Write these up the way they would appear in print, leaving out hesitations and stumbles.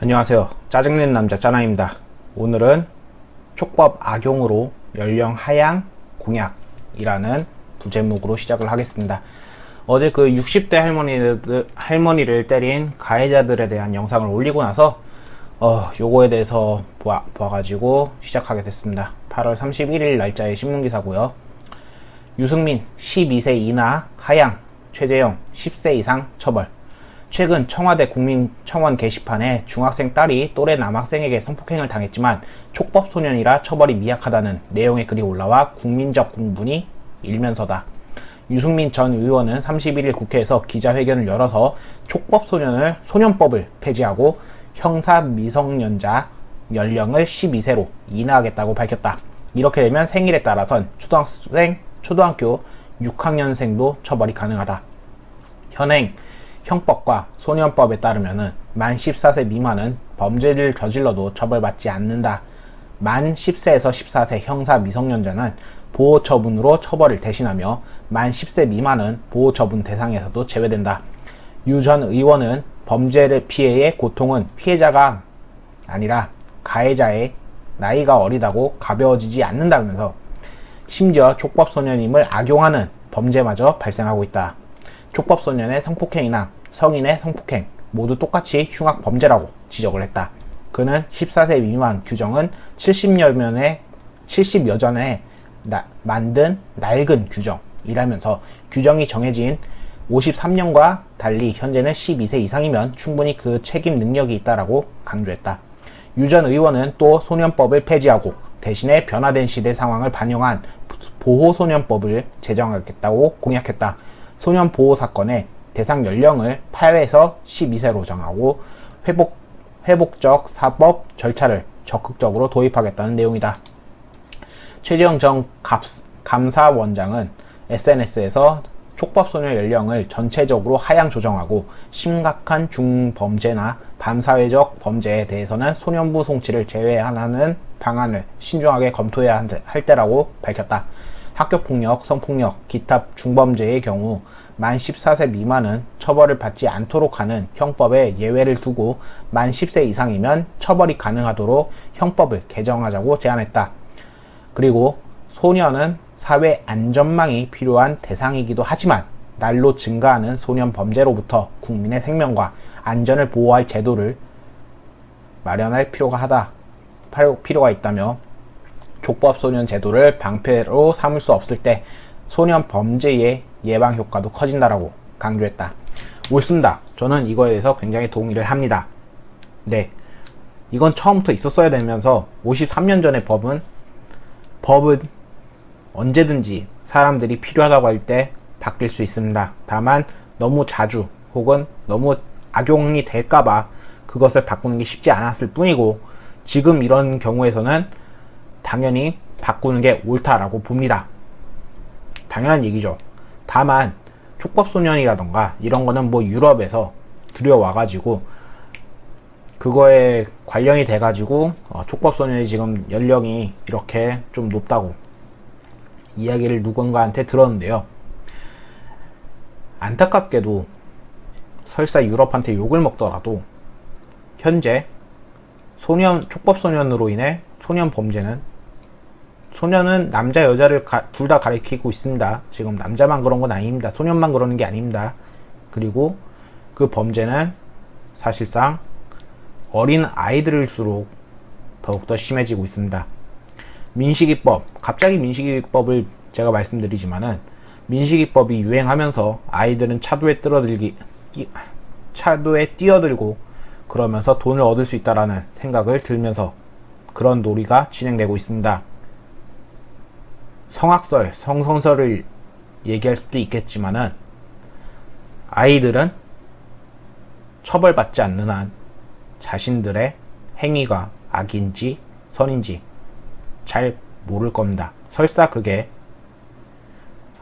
안녕하세요. 짜증내는 남자 짜나입니다. 오늘은 촉법 악용으로 연령 하향 공약이라는 부제목으로 시작을 하겠습니다. 어제 그 60대 할머니를 때린 가해자들에 대한 영상을 올리고 나서 요거에 대해서 봐가지고 시작하게 됐습니다. 8월 31일 날짜의 신문기사고요. 유승민 12세 이하 하향, 최재형 10세 이상 처벌. 최근 청와대 국민청원 게시판에 중학생 딸이 또래 남학생에게 성폭행을 당했지만 촉법소년이라 처벌이 미약하다는 내용의 글이 올라와 국민적 공분이 일면서다. 유승민 전 의원은 31일 국회에서 기자회견을 열어서 소년법을 폐지하고 형사 미성년자 연령을 12세로 인하하겠다고 밝혔다. 이렇게 되면 생일에 따라선 초등학교 6학년생도 처벌이 가능하다. 현행 형법과 소년법에 따르면 만 14세 미만은 범죄를 저질러도 처벌받지 않는다. 만 10세에서 14세 형사 미성년자는 보호처분으로 처벌을 대신하며 만 10세 미만은 보호처분 대상에서도 제외된다. 유 전 의원은 범죄 피해의 고통은 피해자가 아니라 가해자의 나이가 어리다고 가벼워지지 않는다면서 심지어 촉법소년임을 악용하는 범죄마저 발생하고 있다. 촉법소년의 성폭행이나 성인의 성폭행 모두 똑같이 흉악범죄라고 지적을 했다. 그는 14세 미만 규정은 70여 전에 만든 낡은 규정이라면서 규정이 정해진 53년과 달리 현재는 12세 이상이면 충분히 그 책임 능력이 있다라고 강조했다. 유 전 의원은 또 소년법을 폐지하고 대신에 변화된 시대 상황을 반영한 보호소년법을 제정하겠다고 공약했다. 소년보호 사건의 대상 연령을 8에서 12세로 정하고 회복적 사법 절차를 적극적으로 도입하겠다는 내용이다. 최재형 전 감사원장은 SNS에서 촉법소년 연령을 전체적으로 하향 조정하고 심각한 중범죄나 반사회적 범죄에 대해서는 소년부 송치를 제외하는 방안을 신중하게 검토해야 할 때라고 밝혔다. 학교폭력, 성폭력, 기타 중범죄의 경우 만 14세 미만은 처벌을 받지 않도록 하는 형법에 예외를 두고 만 10세 이상이면 처벌이 가능하도록 형법을 개정하자고 제안했다. 그리고 소년은 사회 안전망이 필요한 대상이기도 하지만 날로 증가하는 소년 범죄로부터 국민의 생명과 안전을 보호할 제도를 마련할 필요가 있다며 촉법소년 제도를 방패로 삼을 수 없을 때 소년 범죄의 예방 효과도 커진다라고 강조했다. 옳습니다. 저는 이거에 대해서 굉장히 동의를 합니다. 네, 이건 처음부터 있었어야 되면서 53년 전의 법은 언제든지 사람들이 필요하다고 할 때 바뀔 수 있습니다. 다만 너무 자주 혹은 너무 악용이 될까봐 그것을 바꾸는 게 쉽지 않았을 뿐이고 지금 이런 경우에서는 당연히 바꾸는 게 옳다라고 봅니다. 당연한 얘기죠. 다만 촉법소년이라던가 이런 거는 뭐 유럽에서 들여와가지고 그거에 관련이 돼가지고 촉법소년이 지금 연령이 이렇게 좀 높다고 이야기를 누군가한테 들었는데요. 안타깝게도 설사 유럽한테 욕을 먹더라도 현재 촉법소년으로 인해 소년은 남자 여자를 둘 다 가리키고 있습니다. 지금 남자만 그런 건 아닙니다. 소년만 그러는 게 아닙니다. 그리고 그 범죄는 사실상 어린 아이들일수록 더욱더 심해지고 있습니다. 갑자기 민식이법을 제가 말씀드리지만은 민식이법이 유행하면서 아이들은 차도에 뛰어들고 그러면서 돈을 얻을 수 있다라는 생각을 들면서 그런 놀이가 진행되고 있습니다. 성선설을 얘기할 수도 있겠지만은 아이들은 처벌받지 않는 한 자신들의 행위가 악인지 선인지 잘 모를 겁니다. 설사 그게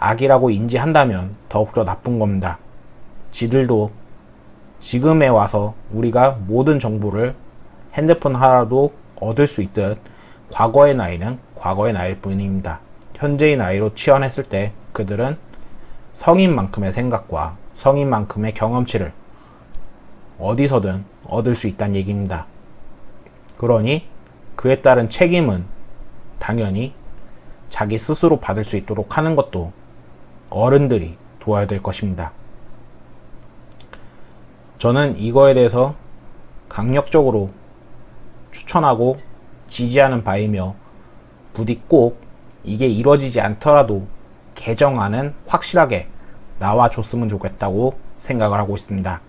악이라고 인지한다면 더욱더 나쁜 겁니다. 지들도 지금에 와서 우리가 모든 정보를 핸드폰 하나도 얻을 수 있듯 과거의 나이는 과거의 나이일 뿐입니다. 현재의 나이로 치환했을 때 그들은 성인만큼의 생각과 성인만큼의 경험치를 어디서든 얻을 수 있다는 얘기입니다. 그러니 그에 따른 책임은 당연히 자기 스스로 받을 수 있도록 하는 것도 어른들이 도와야 될 것입니다. 저는 이거에 대해서 강력적으로 추천하고 지지하는 바이며 부디 꼭 이게 이루어지지 않더라도 개정안은 확실하게 나와줬으면 좋겠다고 생각을 하고 있습니다.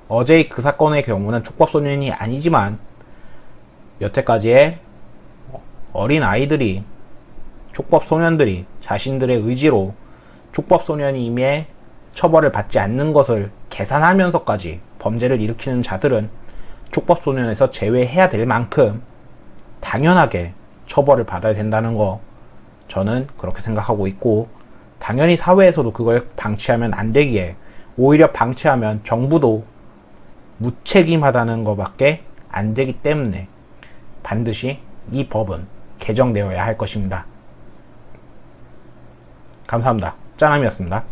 어제의 그 사건의 경우는 촉법소년이 아니지만 여태까지의 어린 아이들이 촉법소년들이 자신들의 의지로 촉법소년임의 처벌을 받지 않는 것을 계산하면서까지 범죄를 일으키는 자들은 촉법소년에서 제외해야 될 만큼 당연하게 처벌을 받아야 된다는 거 저는 그렇게 생각하고 있고, 당연히 사회에서도 그걸 방치하면 안 되기에 오히려 방치하면 정부도 무책임하다는 것밖에 안 되기 때문에 반드시 이 법은 개정되어야 할 것입니다. 감사합니다. 짜남이었습니다.